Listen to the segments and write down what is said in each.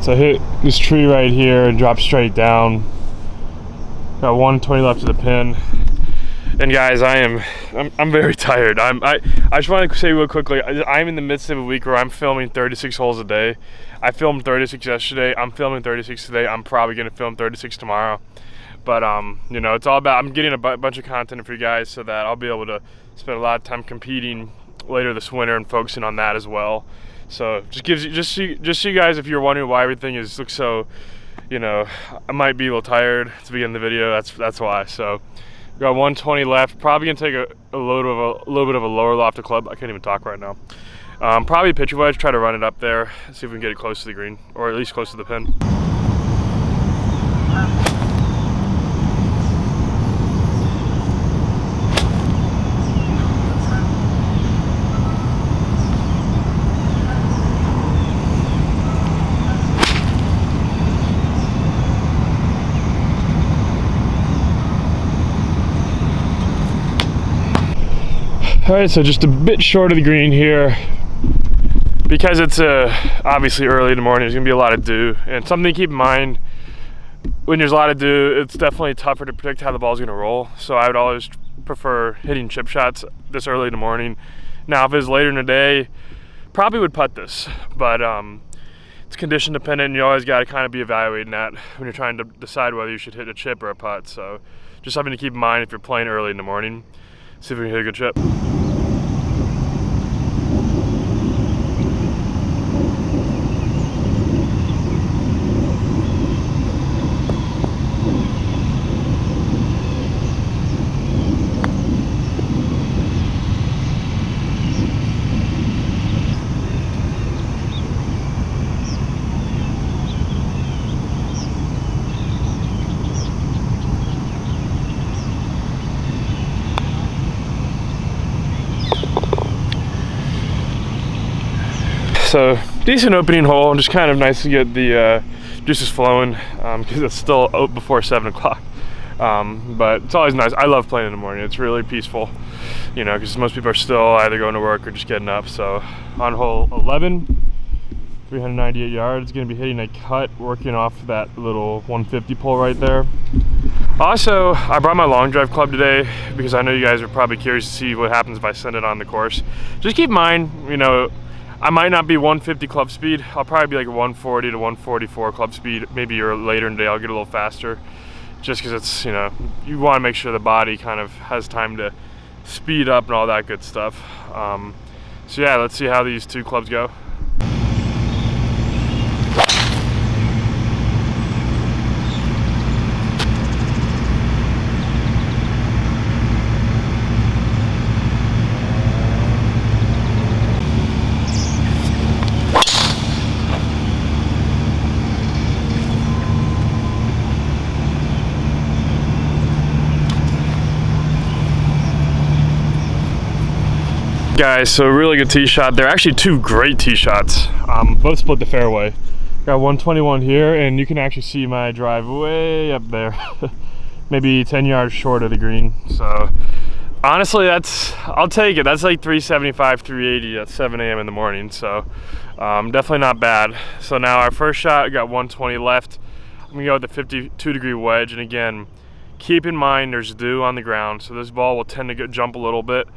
So I hit this tree right here and drop straight down. Got 120 left to the pin. And guys, I'm very tired. I just want to say real quickly, I'm in the midst of a week where I'm filming 36 holes a day. I filmed 36 yesterday. I'm filming 36 today. I'm probably gonna film 36 tomorrow. But you know, it's all about, I'm getting a bunch of content for you guys so that I'll be able to spend a lot of time competing later this winter and focusing on that as well. So just gives you, just so you guys, if you're wondering why everything looks so, you know, I might be a little tired at the beginning of the video. That's why. So got 120 left. Probably gonna take a little bit of a lower lofted club. I can't even talk right now. Probably a pitcher wedge. Try to run it up there. See if we can get it close to the green, or at least close to the pin. All right, so just a bit short of the green here. Because it's obviously early in the morning, there's gonna be a lot of dew. And something to keep in mind, when there's a lot of dew, it's definitely tougher to predict how the ball's gonna roll. So I would always prefer hitting chip shots this early in the morning. Now, if it's later in the day, probably would putt this, but it's condition dependent, and you always gotta kind of be evaluating that when you're trying to decide whether you should hit a chip or a putt. So just something to keep in mind if you're playing early in the morning. See if we can hit a good chip. So decent opening hole, just kind of nice to get the juices flowing because it's still out before 7 o'clock. But it's always nice. I love playing in the morning. It's really peaceful, you know, because most people are still either going to work or just getting up. So on hole 11, 398 yards, going to be hitting a cut, working off that little 150 pole right there. Also, I brought my long drive club today because I know you guys are probably curious to see what happens if I send it on the course. Just keep in mind, you know, I might not be 150 club speed. I'll probably be like a 140 to 144 club speed. Maybe later in the day I'll get a little faster, just because it's, you know, you want to make sure the body kind of has time to speed up and all that good stuff. So yeah, let's see how these two clubs go. Guys, so really good tee shot. They're actually two great tee shots. Both split the fairway. Got 121 here, and you can actually see my drive way up there. Maybe 10 yards short of the green. So honestly, I'll take it. That's like 375, 380 at 7 a.m. in the morning. So definitely not bad. So now our first shot, we got 120 left. I'm gonna go with the 52-degree wedge, and again, keep in mind there's dew on the ground, so this ball will tend to jump a little bit.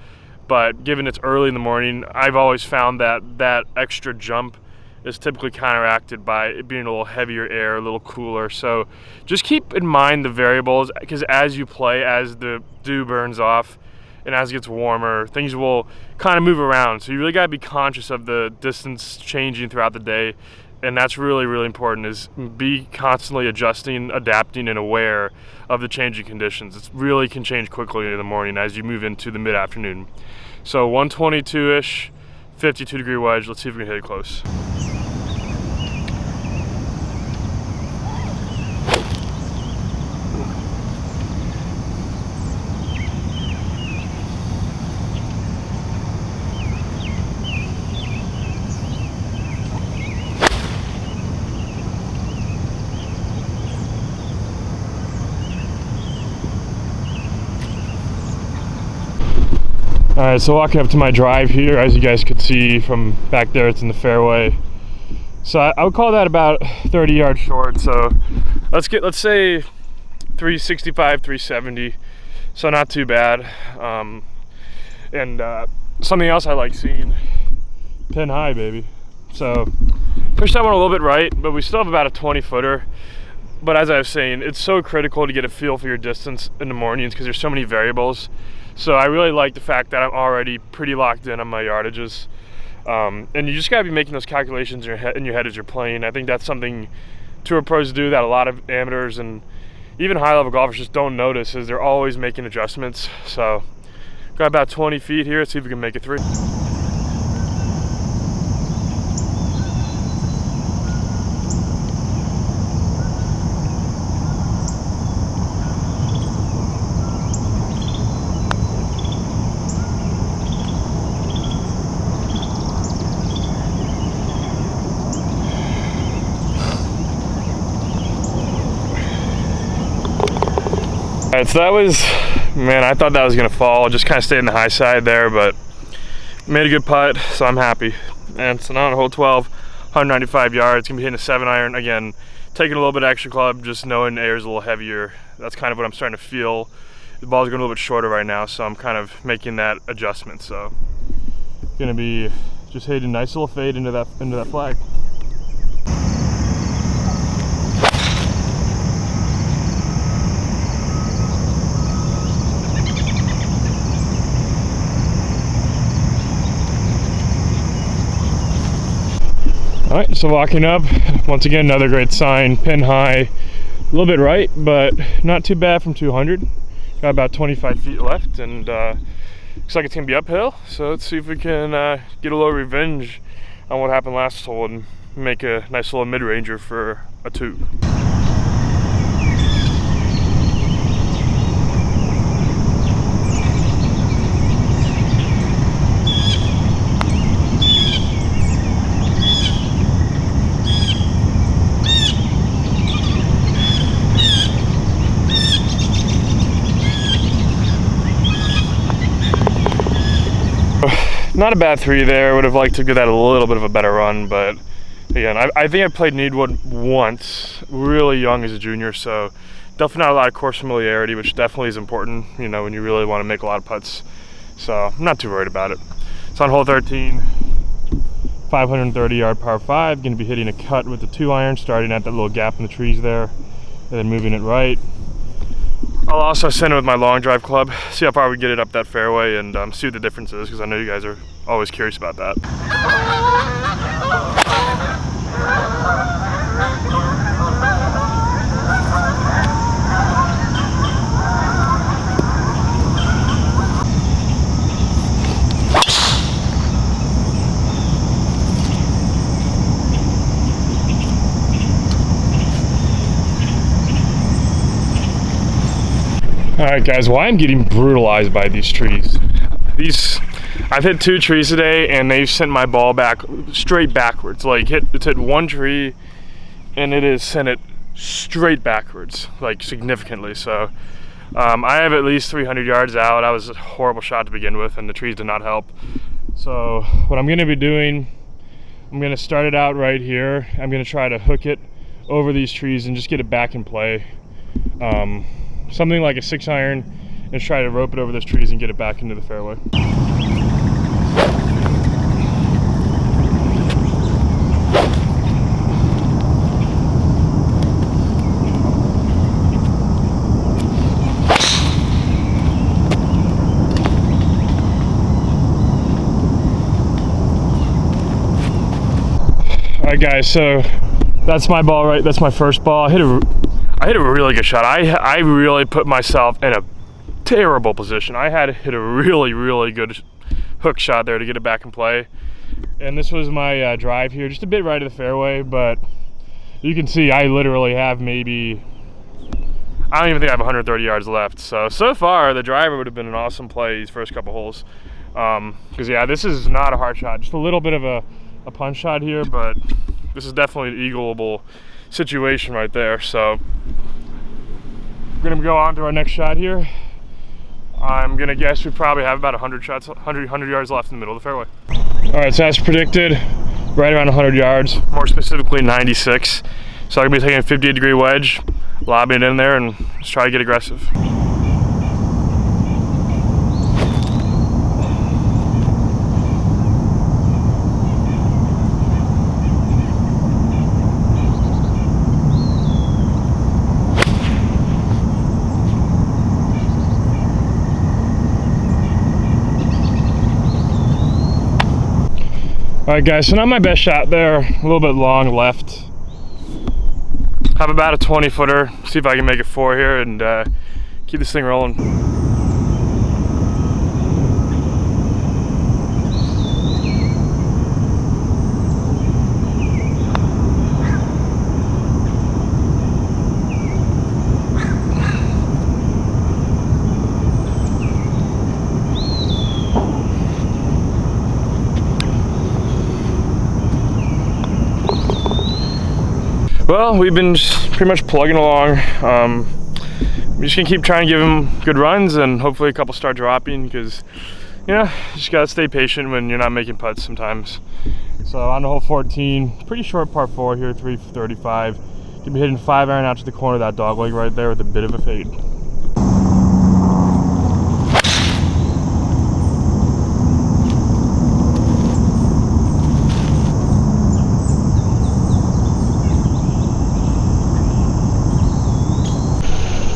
But given it's early in the morning, I've always found that extra jump is typically counteracted by it being a little heavier air, a little cooler. So just keep in mind the variables, because as you play, as the dew burns off and as it gets warmer, things will kind of move around. So you really got to be conscious of the distance changing throughout the day. And that's really, really important, is be constantly adjusting, adapting, and aware of the changing conditions. It really can change quickly in the morning as you move into the mid-afternoon. So 122-ish, 52-degree wedge. Let's see if we can hit it close. All right, so walking up to my drive here, as you guys could see from back there, it's in the fairway. So I would call that about 30 yards short. So let's say 365, 370. So not too bad. And something else I like seeing, pin high, baby. So push that one a little bit right, but we still have about a 20 footer. But as I was saying, it's so critical to get a feel for your distance in the mornings because there's so many variables. So I really like the fact that I'm already pretty locked in on my yardages. And you just gotta be making those calculations in your head as you're playing. I think that's something tour pros do that a lot of amateurs and even high-level golfers just don't notice, is they're always making adjustments. So got about 20 feet here. Let's see if we can make it 3. Alright, so that was, man, I thought that was gonna fall. Just kind of stayed in the high side there, but made a good putt, so I'm happy. And so now on hole 12, 195 yards, gonna be hitting a 7-iron. Again, taking a little bit extra club, just knowing the air is a little heavier. That's kind of what I'm starting to feel. The ball's going a little bit shorter right now, so I'm kind of making that adjustment. So gonna be just hitting a nice little fade into that flag. All right, so walking up, once again, another great sign, pin high, a little bit right, but not too bad from 200. Got about 25 feet left, and looks like it's gonna be uphill. So let's see if we can get a little revenge on what happened last hole and make a nice little mid-ranger for a 2. Not a bad 3 there. Would have liked to give that a little bit of a better run, but again, I think I played Needwood once, really young as a junior, so definitely not a lot of course familiarity, which definitely is important, you know, when you really want to make a lot of putts. So I'm not too worried about it. So on hole 13, 530 yard par 5, going to be hitting a cut with the 2-iron, starting at that little gap in the trees there, and then moving it right. I'll also send it with my long drive club, see how far we get it up that fairway, and see what the difference is, because I know you guys are always curious about that. Alright guys, well, I'm getting brutalized by these trees. I've hit 2 trees today and they've sent my ball back straight backwards. Like it's hit 1 tree and it has sent it straight backwards, like significantly. So I have at least 300 yards out. That was a horrible shot to begin with and the trees did not help. So what I'm going to be doing, I'm going to start it out right here. I'm going to try to hook it over these trees and just get it back in play. Something like a 6-iron, and try to rope it over those trees and get it back into the fairway. All right guys, so that's my ball, right? That's my first ball. I hit a really good shot. I really put myself in a terrible position. I had to hit a really good hook shot there to get it back in play. And this was my drive here, just a bit right of the fairway, but you can see I literally have maybe, I don't even think I have 130 yards left. So far, the driver would have been an awesome play these first couple holes. Because yeah, this is not a hard shot. Just a little bit of a punch shot here, but this is definitely an eagleable situation right there. So we're gonna go on to our next shot here. I'm gonna guess we probably have about 100 yards left in the middle of the fairway. All right, so as predicted, right around 100 yards, more specifically 96. So I'm gonna be taking a 58-degree wedge, lobbing it in there, and just try to get aggressive. All right, guys, so not my best shot there, a little bit long left. Have about a 20-footer, see if I can make it 4 here and keep this thing rolling. Well, we've been just pretty much plugging along. I'm just gonna keep trying to give him good runs and hopefully a couple start dropping, because you just gotta stay patient when you're not making putts sometimes. So on to hole 14, pretty short par 4 here, 335. Gonna be hitting 5-iron out to the corner of that dog leg right there with a bit of a fade.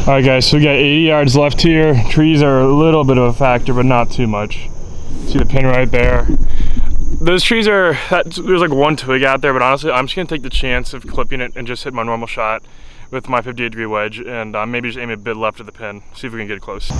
All right, guys, so we got 80 yards left here. Trees are a little bit of a factor, but not too much. See the pin right there. Those trees are, there's like one twig out there, but honestly, I'm just gonna take the chance of clipping it and just hit my normal shot with my 58-degree wedge, and maybe just aim a bit left of the pin, see if we can get it close.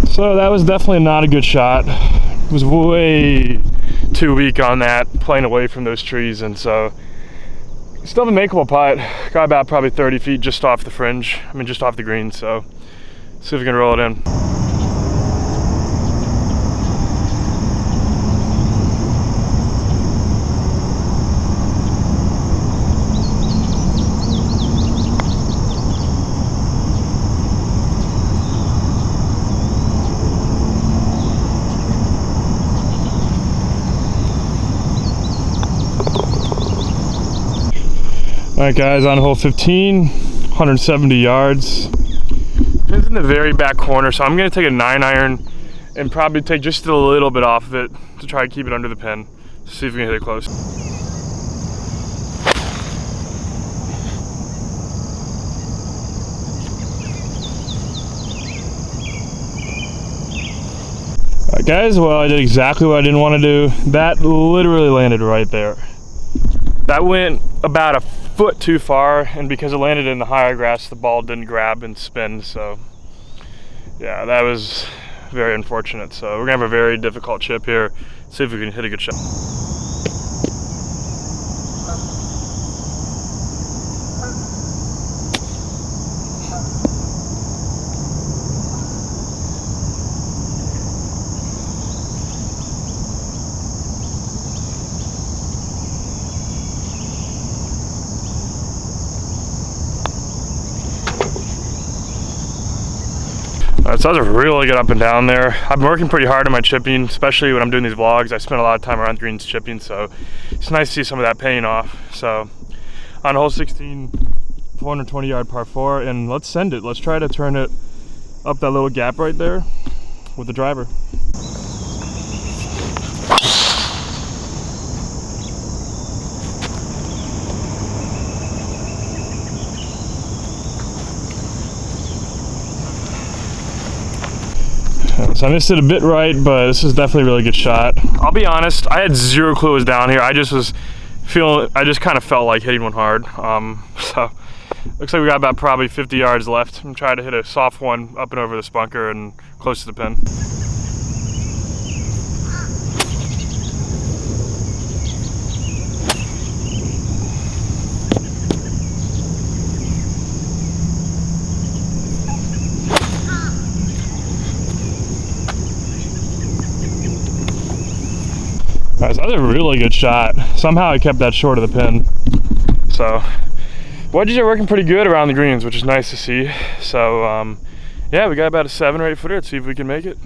So that was definitely not a good shot. It was way too weak on that, playing away from those trees, and so still have a makeable putt. Got about probably 30 feet just off the fringe, just off the green, so see if we can roll it in. All right, guys, on hole 15, 170 yards. It's in the very back corner, so I'm gonna take a 9-iron and probably take just a little bit off of it to try to keep it under the pin. See if we can hit it close. All right, guys, well, I did exactly what I didn't want to do. That literally landed right there. That went about a foot too far, and because it landed in the higher grass, the ball didn't grab and spin, so yeah, that was very unfortunate. So we're gonna have a very difficult chip here. See if we can hit a good shot. So that was a really good up and down there. I've been working pretty hard on my chipping, especially when I'm doing these vlogs. I spend a lot of time around the greens chipping, so it's nice to see some of that paying off. So on hole 16, 420 yard par 4, and let's send it. Let's try to turn it up that little gap right there with the driver. So I missed it a bit right, but this is definitely a really good shot. I'll be honest, I had zero clue it was down here. I just kind of felt like hitting one hard. So looks like we got about probably 50 yards left. I'm trying to hit a soft one up and over this bunker and close to the pin. Alright, so that was a really good shot. Somehow I kept that short of the pin. So, wedges are working pretty good around the greens, which is nice to see. So, yeah, we got about a 7 or 8 footer. Let's see if we can make it.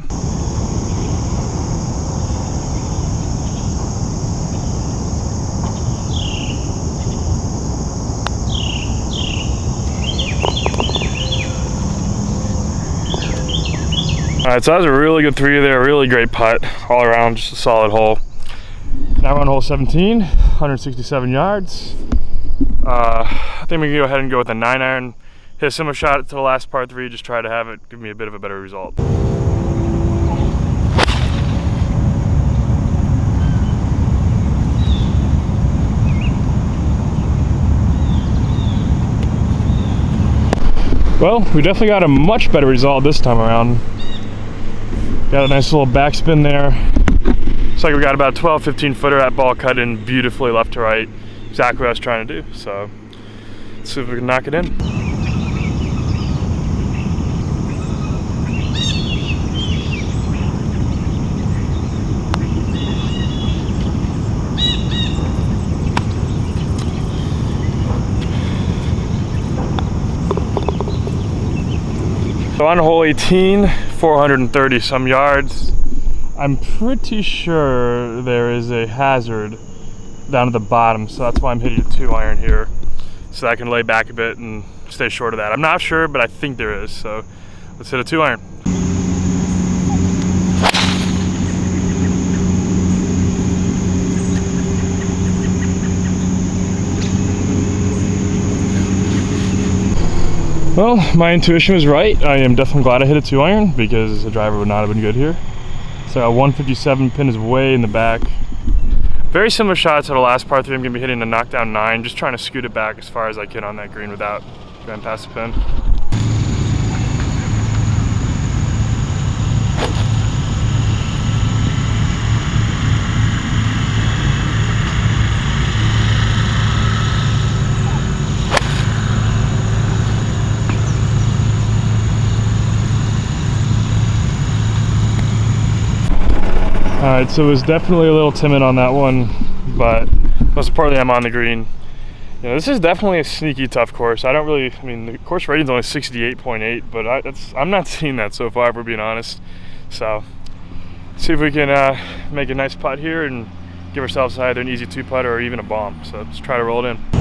Alright, so that was a really good 3 there, a really great putt all around, just a solid hole. Now we're on hole 17, 167 yards. I think we can go ahead and go with a 9-iron, hit a similar shot to the last par 3, just try to have it give me a bit of a better result. Well, we definitely got a much better result this time around. Got a nice little backspin there. Looks like we got about a 12-15 footer. That ball cut in beautifully left to right. Exactly what I was trying to do. So let's see if we can knock it in. So on hole 18, 430 some yards. I'm pretty sure there is a hazard down at the bottom, so that's why I'm hitting a 2-iron here, so I can lay back a bit and stay short of that. I'm not sure, but I think there is, so let's hit a 2-iron. Well, my intuition was right. I am definitely glad I hit a 2-iron because the driver would not have been good here. So 157 pin is way in the back. Very similar shot to the last par 3. I'm going to be hitting a knockdown 9, just trying to scoot it back as far as I can on that green without going past the pin. Alright, so it was definitely a little timid on that one, but most importantly I'm on the green. You know, this is definitely a sneaky tough course. I mean, the course rating's only 68.8, but I'm not seeing that so far, if we're being honest. So, see if we can make a nice putt here and give ourselves either an easy 2-putt or even a bomb. So let's try to roll it in.